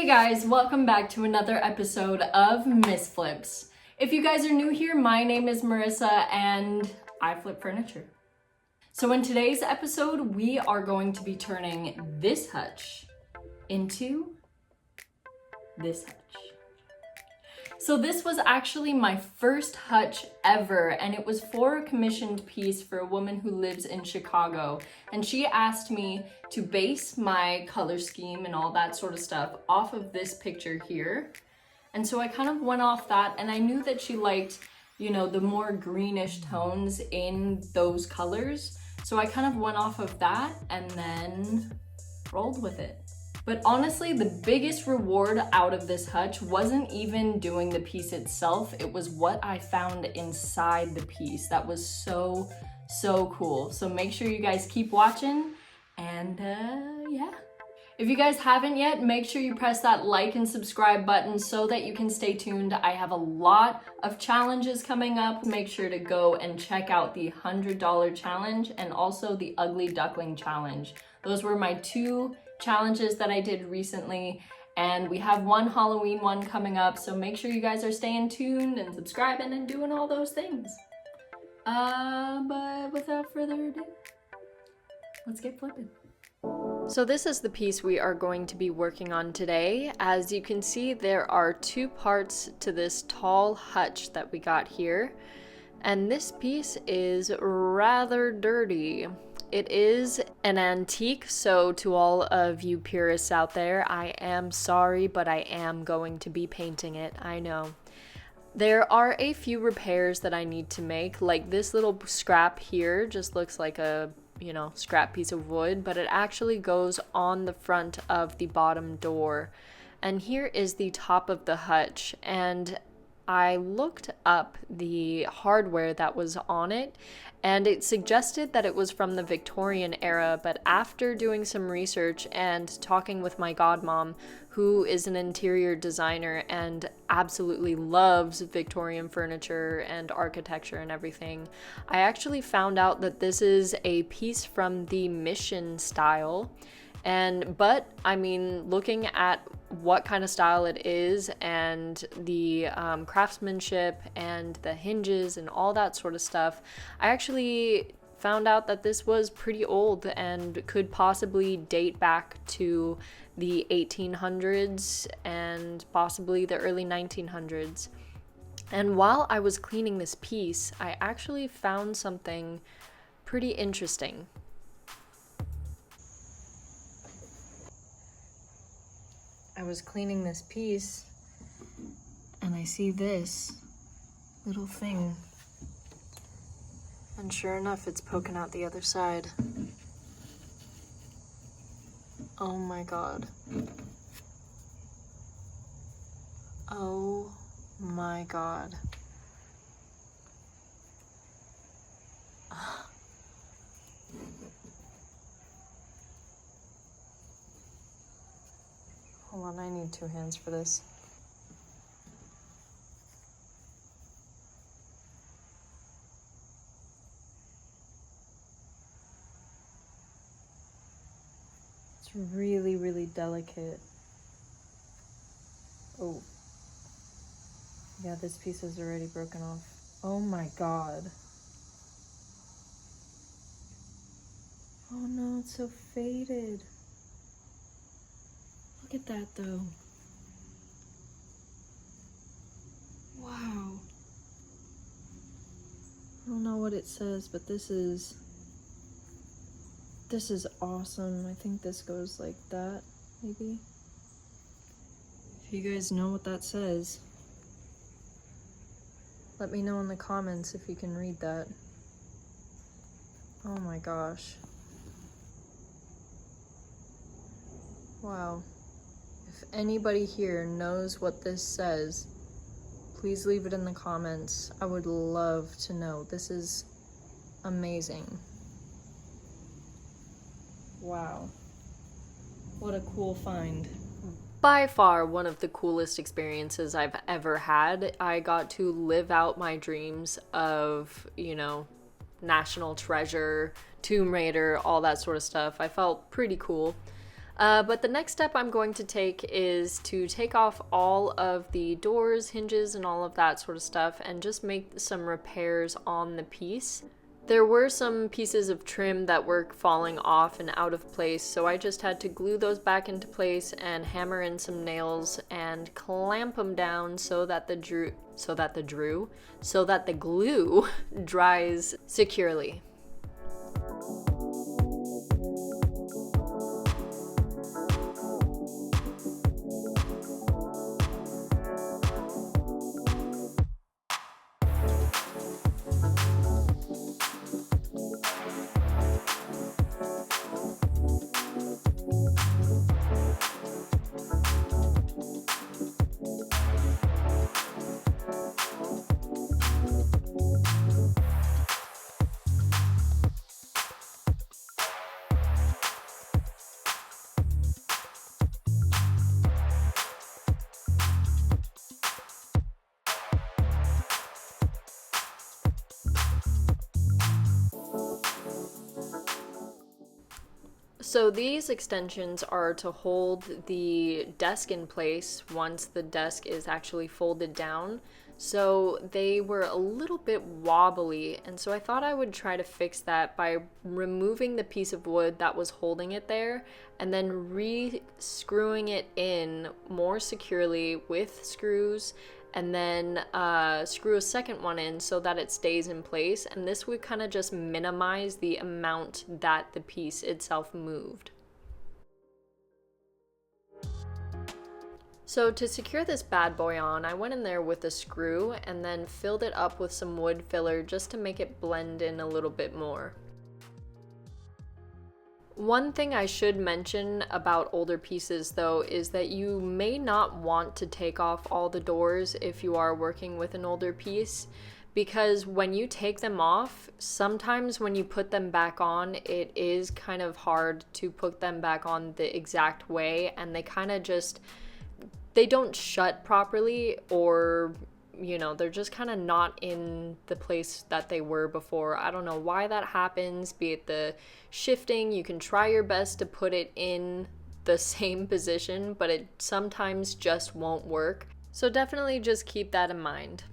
Hey guys, welcome back to another episode of MissFlips. If you guys are new here, my name is Marissa and I flip furniture. So in today's episode, we are going to be turning this hutch into this hutch. So this was actually my first hutch ever, and it was for a commissioned piece for a woman who lives in Chicago. And she asked me to base my color scheme and all that sort of stuff off of this picture here. And so I kind of went off that, and I knew that she liked, you know, the more greenish tones in those colors. So I kind of went off of that and then rolled with it. But honestly, the biggest reward out of this hutch wasn't even doing the piece itself. It was what I found inside the piece. That was so cool. So make sure you guys keep watching and yeah. If you guys haven't yet, make sure you press that like and subscribe button so that you can stay tuned. I have a lot of challenges coming up. Make sure to go and check out the $100 challenge and also the Ugly Duckling challenge. Those were my two challenges that I did recently, and we have one Halloween one coming up, so make sure you guys are staying tuned and subscribing and doing all those things. But without further ado, let's get flipping. So this is the piece we are going to be working on today. As you can see, there are two parts to this tall hutch that we got here, and this piece is rather dirty. It is an antique, so to all of you purists out there, I am sorry, but I am going to be painting it, I know. There are a few repairs that I need to make, like this little scrap here just looks like a, you know, scrap piece of wood, but it actually goes on the front of the bottom door. And here is the top of the hutch, and I looked up the hardware that was on it, and it suggested that it was from the Victorian era, but after doing some research and talking with my godmom, who is an interior designer and absolutely loves Victorian furniture and architecture and everything, I actually found out that this is a piece from the Mission Style. But I mean, looking at what kind of style it is and the craftsmanship and the hinges and all that sort of stuff, I actually found out that this was pretty old and could possibly date back to the 1800s and possibly the early 1900s. And while I was cleaning this piece, I actually found something pretty interesting. I was cleaning this piece and I see this little thing, and sure enough, it's poking out the other side. Oh my god. Oh my god. Hold on, I need two hands for this. It's really delicate. Oh. Yeah, this piece is already broken off. Oh my god. Oh no, it's so faded. Look at that though. Wow. I don't know what it says, but this is awesome. I think this goes like that, maybe. If you guys know what that says, let me know in the comments if you can read that. Oh my gosh. Wow. If anybody here knows what this says, please leave it in the comments. I would love to know. This is amazing. Wow. What a cool find. By far one of the coolest experiences I've ever had. I got to live out my dreams of, you know, National Treasure, Tomb Raider, all that sort of stuff. I felt pretty cool. But the next step I'm going to take is to take off all of the doors, hinges, and all of that sort of stuff and just make some repairs on the piece. There were some pieces of trim that were falling off and out of place, so I just had to glue those back into place and hammer in some nails and clamp them down so that the glue dries securely. So these extensions are to hold the desk in place once the desk is actually folded down. So they were a little bit wobbly, and so I thought I would try to fix that by removing the piece of wood that was holding it there and then re-screwing it in more securely with screws, and then screw a second one in so that it stays in place, and this would kind of just minimize the amount that the piece itself moved. So to secure this bad boy on, I went in there with a screw and then filled it up with some wood filler just to make it blend in a little bit more. One thing I should mention about older pieces though is that you may not want to take off all the doors if you are working with an older piece, because when you take them off, sometimes when you put them back on, it is kind of hard to put them back on the exact way, and they don't shut properly, or they're just kind of not in the place that they were before. I don't know why that happens, be it the shifting. You can try your best to put it in the same position, but it sometimes just won't work. So definitely just keep that in mind.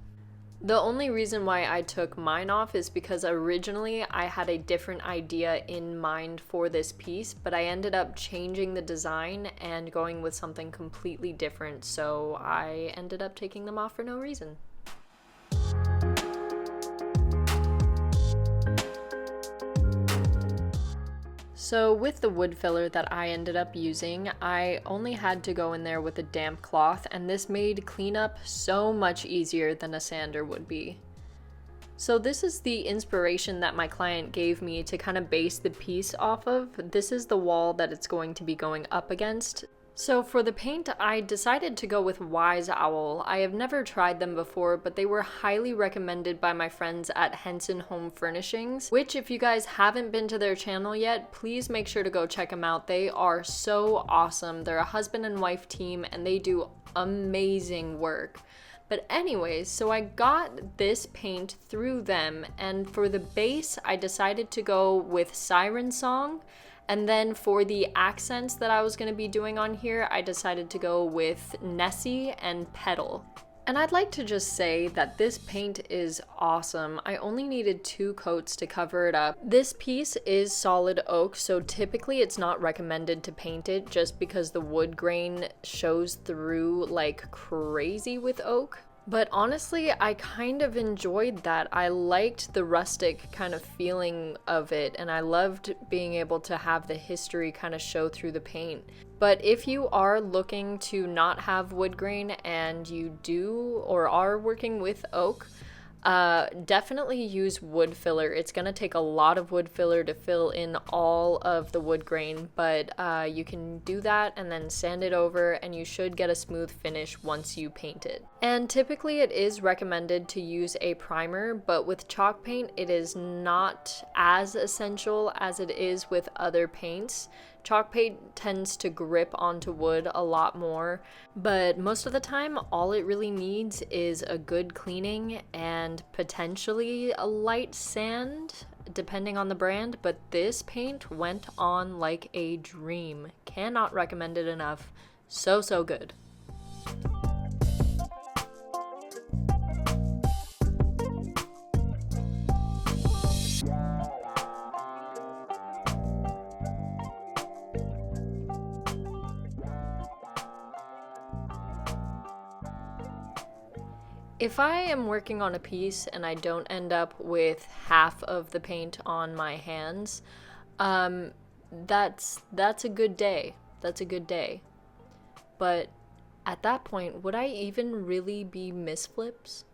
The only reason why I took mine off is because originally I had a different idea in mind for this piece, but I ended up changing the design and going with something completely different, so I ended up taking them off for no reason. So with the wood filler that I ended up using, I only had to go in there with a damp cloth, and this made cleanup so much easier than a sander would be. So this is the inspiration that my client gave me to kind of base the piece off of. This is the wall that it's going to be going up against. So for the paint, I decided to go with Wise Owl. I have never tried them before, but they were highly recommended by my friends at Henson Home Furnishings, which if you guys haven't been to their channel yet, please make sure to go check them out. They are so awesome. They're a husband and wife team, and they do amazing work. But anyways, so I got this paint through them, and for the base, I decided to go with Siren Song. And then for the accents that I was going to be doing on here, I decided to go with Nessie and Petal. And I'd like to just say that this paint is awesome. I only needed 2 coats to cover it up. This piece is solid oak, so typically it's not recommended to paint it just because the wood grain shows through like crazy with oak. But honestly, I kind of enjoyed that. I liked the rustic kind of feeling of it, and I loved being able to have the history kind of show through the paint. But if you are looking to not have wood grain and you do or are working with oak, definitely use wood filler. It's gonna take a lot of wood filler to fill in all of the wood grain, but you can do that and then sand it over, and you should get a smooth finish once you paint it. And typically it is recommended to use a primer, but with chalk paint it is not as essential as it is with other paints. Chalk paint tends to grip onto wood a lot more, but most of the time all it really needs is a good cleaning and potentially a light sand depending on the brand, but this paint went on like a dream. Cannot recommend it enough. So, so good. If I am working on a piece and I don't end up with half of the paint on my hands, that's a good day. That's a good day. But at that point, would I even really be MissFlips?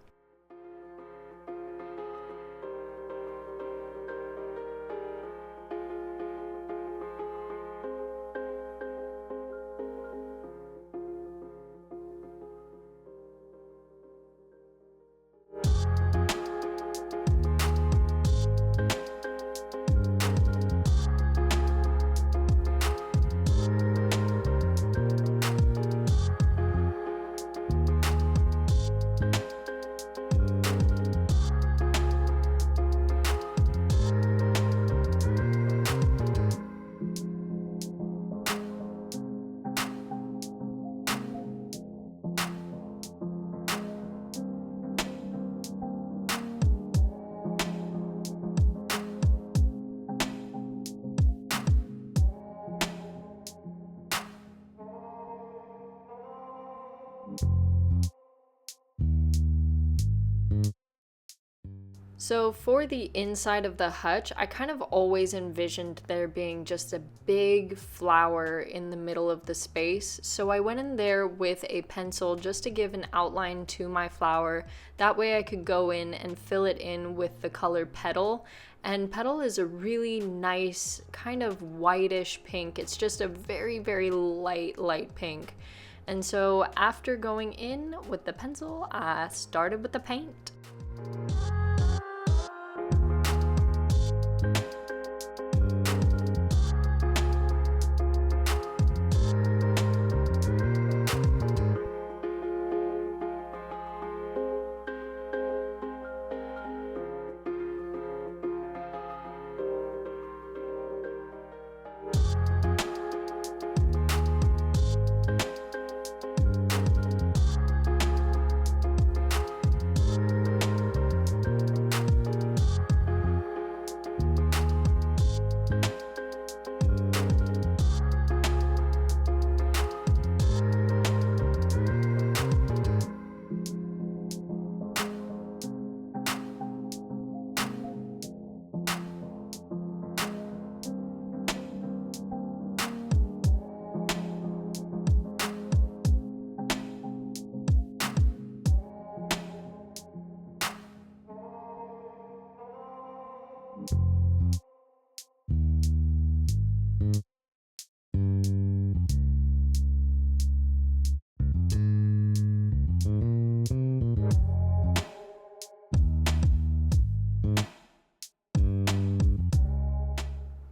So for the inside of the hutch, I kind of always envisioned there being just a big flower in the middle of the space. So I went in there with a pencil just to give an outline to my flower. That way I could go in and fill it in with the color Petal. And Petal is a really nice kind of whitish pink. It's just a very, very light pink. And so after going in with the pencil, I started with the paint.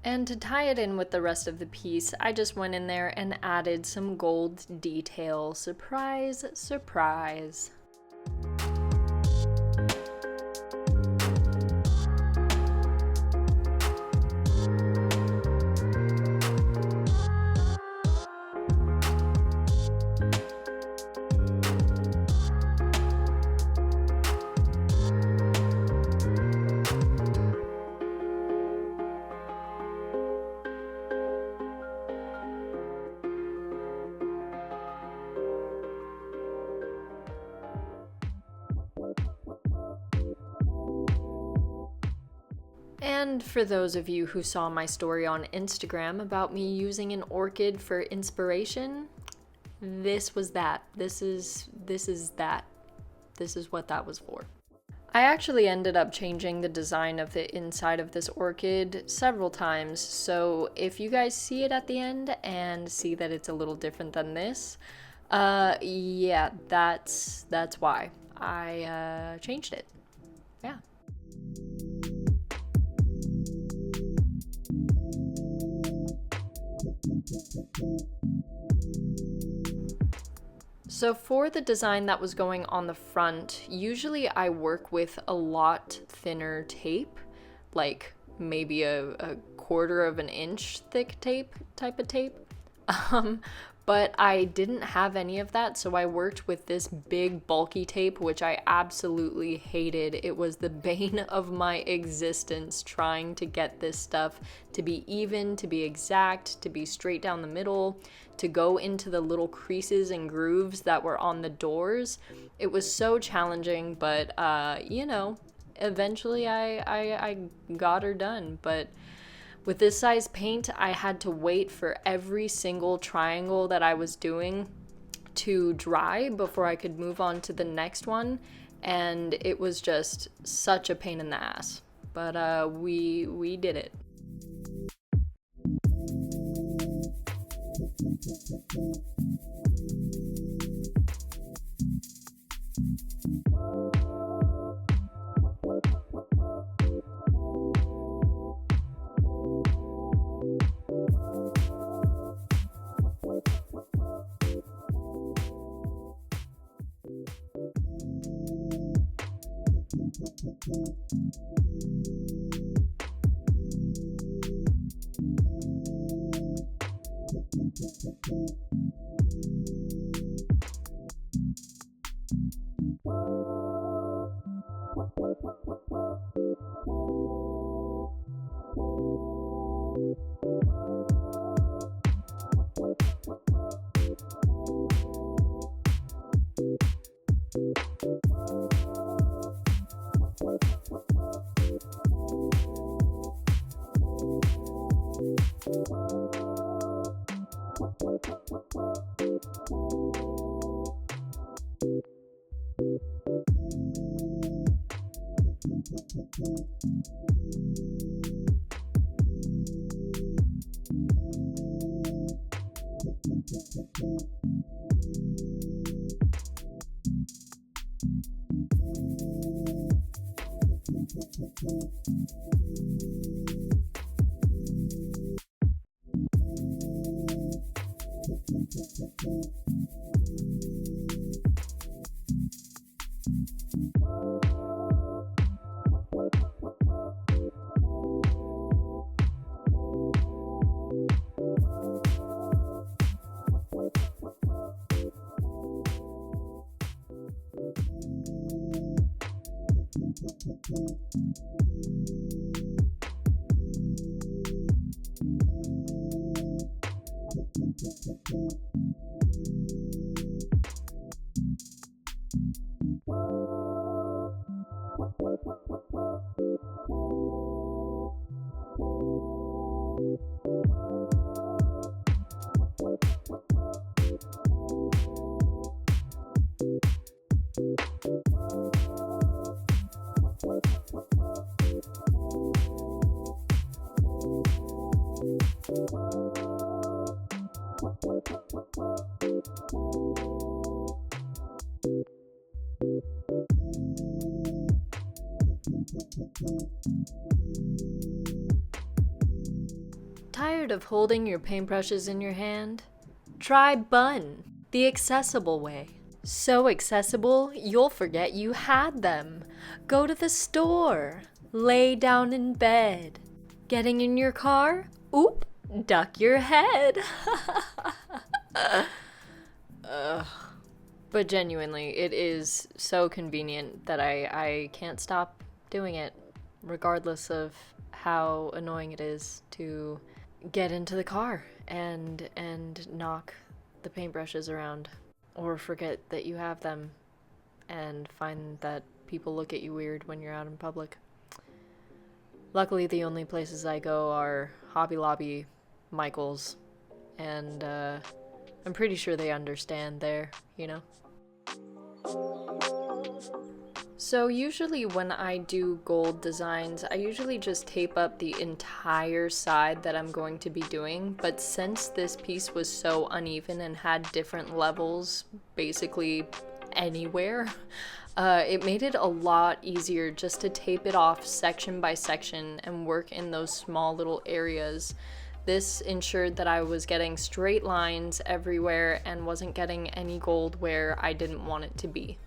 And to tie it in with the rest of the piece, I just went in there and added some gold detail. Surprise, surprise. And for those of you who saw my story on Instagram about me using an orchid for inspiration, this was that. This is that. This is what that was for. I actually ended up changing the design of the inside of this orchid several times, so if you guys see it at the end and see that it's a little different than this, yeah, that's why I changed it. Yeah. So for the design that was going on the front, usually I work with a lot thinner tape, like maybe a quarter of an inch thick type of tape. But I didn't have any of that, so I worked with this big bulky tape, which I absolutely hated. It was the bane of my existence trying to get this stuff to be even, to be exact, to be straight down the middle, to go into the little creases and grooves that were on the doors. It was so challenging, but eventually I got her done. But with this size paint, I had to wait for every single triangle that I was doing to dry before I could move on to the next one, and it was just such a pain in the ass. But we did it. Tired of holding your paintbrushes in your hand? Try Bun, the accessible way. So accessible, you'll forget you had them. Go to the store. Lay down in bed. Getting in your car? Oop, duck your head. But genuinely, it is so convenient that I can't stop doing it, regardless of how annoying it is to get into the car and knock the paintbrushes around, or forget that you have them and find that people look at you weird when you're out in public. Luckily, the only places I go are Hobby Lobby, Michael's, and I'm pretty sure they understand there, you know? So usually when I do gold designs, I usually just tape up the entire side that I'm going to be doing, but since this piece was so uneven and had different levels basically anywhere, it made it a lot easier just to tape it off section by section and work in those small little areas. This ensured that I was getting straight lines everywhere and wasn't getting any gold where I didn't want it to be.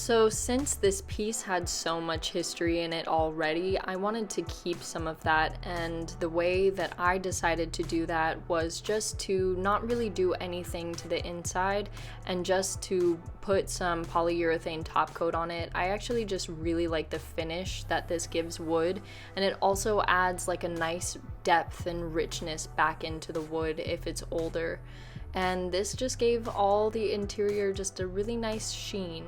So since this piece had so much history in it already, I wanted to keep some of that, and the way that I decided to do that was just to not really do anything to the inside and just to put some polyurethane top coat on it. I actually just really like the finish that this gives wood, and it also adds like a nice depth and richness back into the wood if it's older. And this just gave all the interior just a really nice sheen.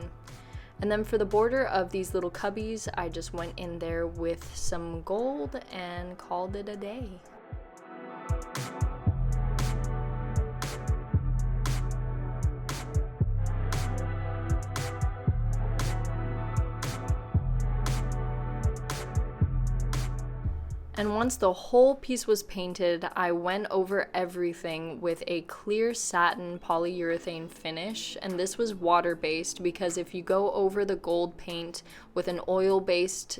And then for the border of these little cubbies, I just went in there with some gold and called it a day. And once the whole piece was painted, I went over everything with a clear satin polyurethane finish, and this was water-based because if you go over the gold paint with an oil-based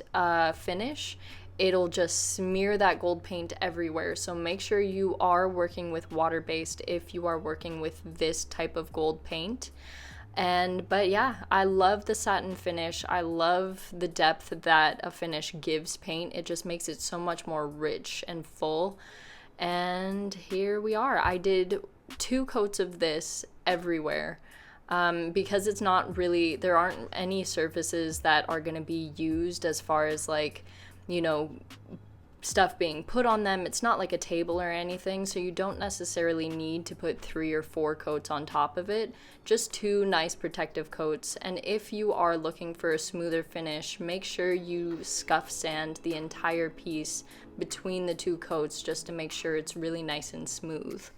finish, it'll just smear that gold paint everywhere. So make sure you are working with water-based if you are working with this type of gold paint. But yeah, I love the satin finish. I love the depth that a finish gives paint. It just makes it so much more rich and full. And here we are. I did 2 coats of this everywhere because it's not really, there aren't any surfaces that are going to be used as far as like, you know, stuff being put on them. It's not like a table or anything, so you don't necessarily need to put 3 or 4 coats on top of it, just 2 nice protective coats. And if you are looking for a smoother finish, make sure you scuff sand the entire piece between the 2 coats just to make sure it's really nice and smooth.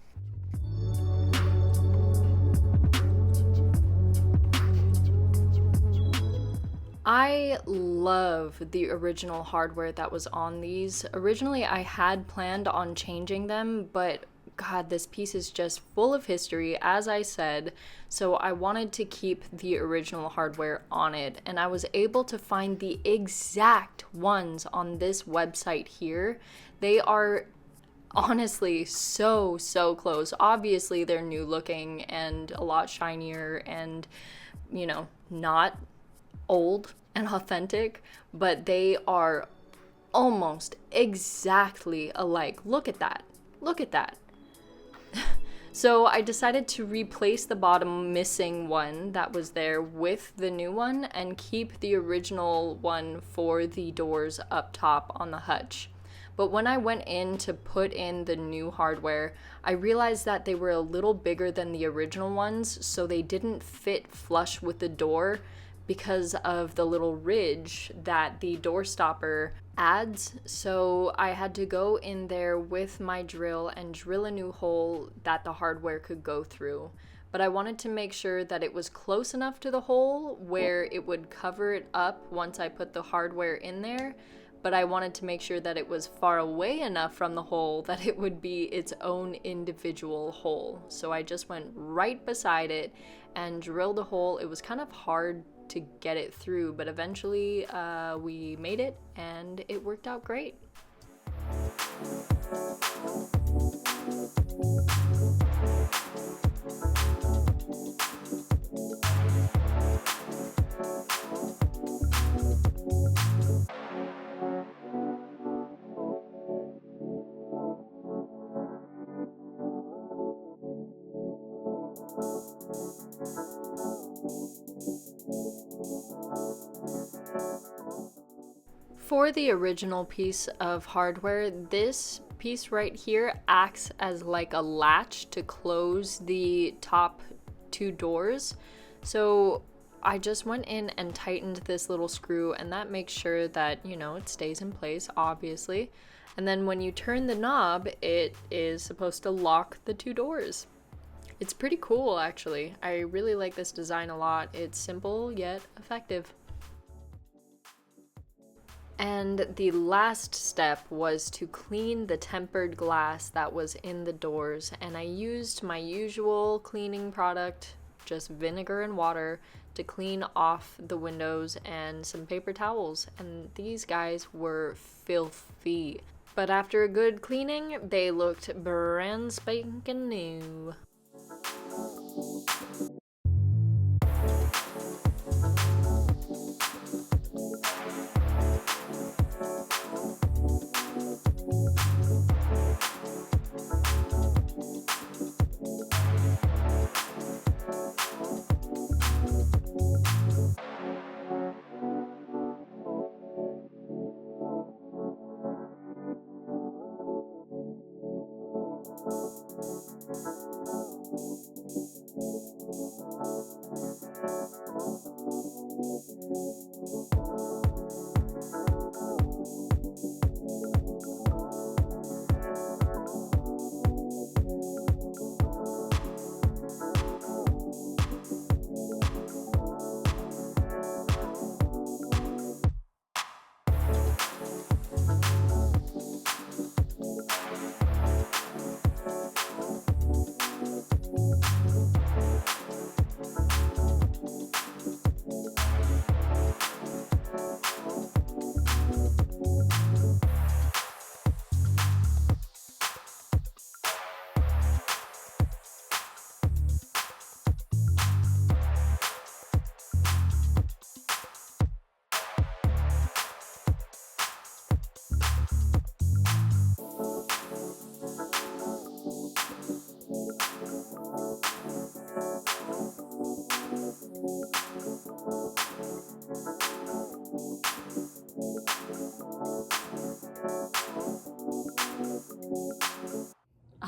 I love the original hardware that was on these. Originally, I had planned on changing them, but God, this piece is just full of history, as I said, so I wanted to keep the original hardware on it, and I was able to find the exact ones on this website here. They are honestly so close. Obviously, they're new looking and a lot shinier and, you know, not old and authentic, but they are almost exactly alike. Look at that. Look at that. So I decided to replace the bottom missing one that was there with the new one and keep the original one for the doors up top on the hutch. But when I went in to put in the new hardware, I realized that they were a little bigger than the original ones, so they didn't fit flush with the door because of the little ridge that the door stopper adds. So I had to go in there with my drill and drill a new hole that the hardware could go through. But I wanted to make sure that it was close enough to the hole where it would cover it up once I put the hardware in there, but I wanted to make sure that it was far away enough from the hole that it would be its own individual hole. So I just went right beside it and drilled a hole. It was kind of hard to get it through, but eventually we made it and it worked out great. For the original piece of hardware, this piece right here acts as like a latch to close the top 2 doors. So I just went in and tightened this little screw, and that makes sure that, you know, it stays in place, obviously. And then when you turn the knob, it is supposed to lock the 2 doors. It's pretty cool, actually. I really like this design a lot. It's simple yet effective. And the last step was to clean the tempered glass that was in the doors, and I used my usual cleaning product, just vinegar and water, to clean off the windows and some paper towels, and these guys were filthy. But after a good cleaning, they looked brand spanking new.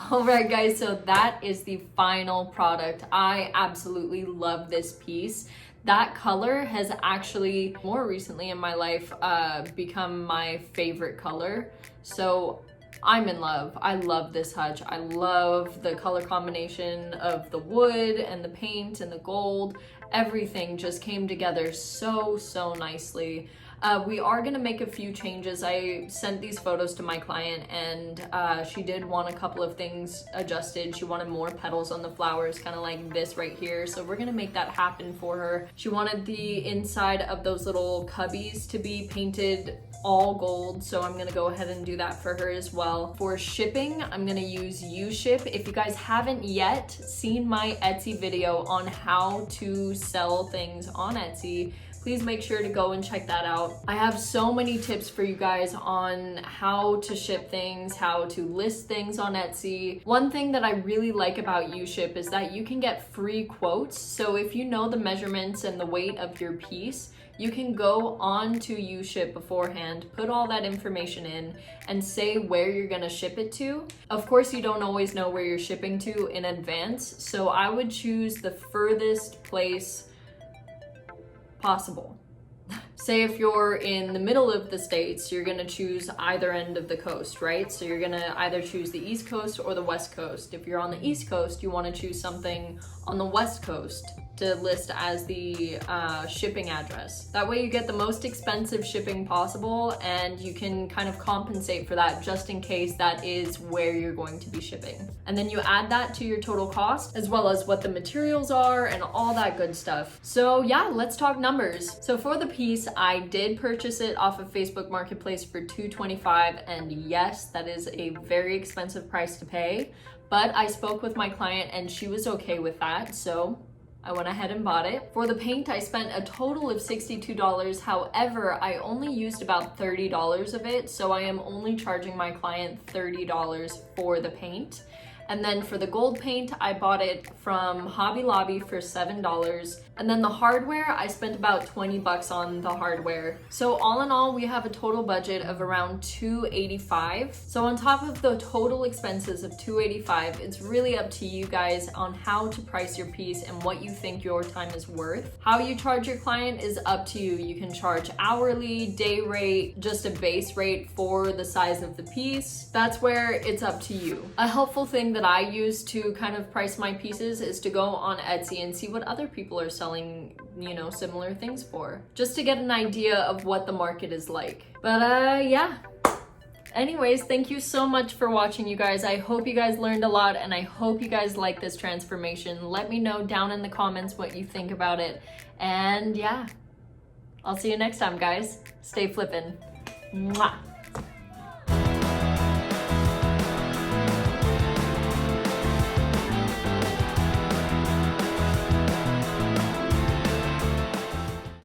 Alright guys, so that is the final product. I absolutely love this piece. That color has actually, more recently in my life, become my favorite color. So I'm in love. I love this Hutch. I love the color combination of the wood and the paint and the gold. Everything just came together so nicely. We are gonna make a few changes. I sent these photos to my client and she did want a couple of things adjusted. She wanted more petals on the flowers, kind of like this right here. So we're gonna make that happen for her. She wanted the inside of those little cubbies to be painted all gold, so I'm gonna go ahead and do that for her as well. For shipping, I'm gonna use uShip. If you guys haven't yet seen my Etsy video on how to sell things on Etsy, please make sure to go and check that out. I have so many tips for you guys on how to ship things, how to list things on Etsy. One thing that I really like about uShip is that you can get free quotes. So if you know the measurements and the weight of your piece, you can go on to uShip beforehand, put all that information in, and say where you're gonna ship it to. Of course, you don't always know where you're shipping to in advance, so I would choose the furthest place possible. Say if you're in the middle of the States, you're gonna choose either end of the coast, right? So you're gonna either choose the East Coast or the West Coast. If you're on the East Coast, you wanna choose something on the West Coast to list as the shipping address. That way you get the most expensive shipping possible and you can kind of compensate for that just in case that is where you're going to be shipping. And then you add that to your total cost as well as what the materials are and all that good stuff. So yeah, let's talk numbers. So for the piece, I did purchase it off of Facebook Marketplace for $225, and yes, that is a very expensive price to pay, but I spoke with my client and she was okay with that, so I went ahead and bought it. For the paint, I spent a total of $62. However, I only used about $30 of it, so I am only charging my client $30 for the paint. And then for the gold paint, I bought it from Hobby Lobby for $7. And then the hardware, I spent about 20 bucks on the hardware. So all in all, we have a total budget of around $285. So on top of the total expenses of $285, it's really up to you guys on how to price your piece and what you think your time is worth. How you charge your client is up to you. You can charge hourly, day rate, just a base rate for the size of the piece. That's where it's up to you. A helpful thing that I use to kind of price my pieces is to go on Etsy and see what other people are selling, you know, similar things for, just to get an idea of what the market is like. But yeah. Anyways, thank you so much for watching, you guys. I hope you guys learned a lot and I hope you guys like this transformation. Let me know down in the comments what you think about it. And yeah, I'll see you next time, guys. Stay flippin'. Mwah.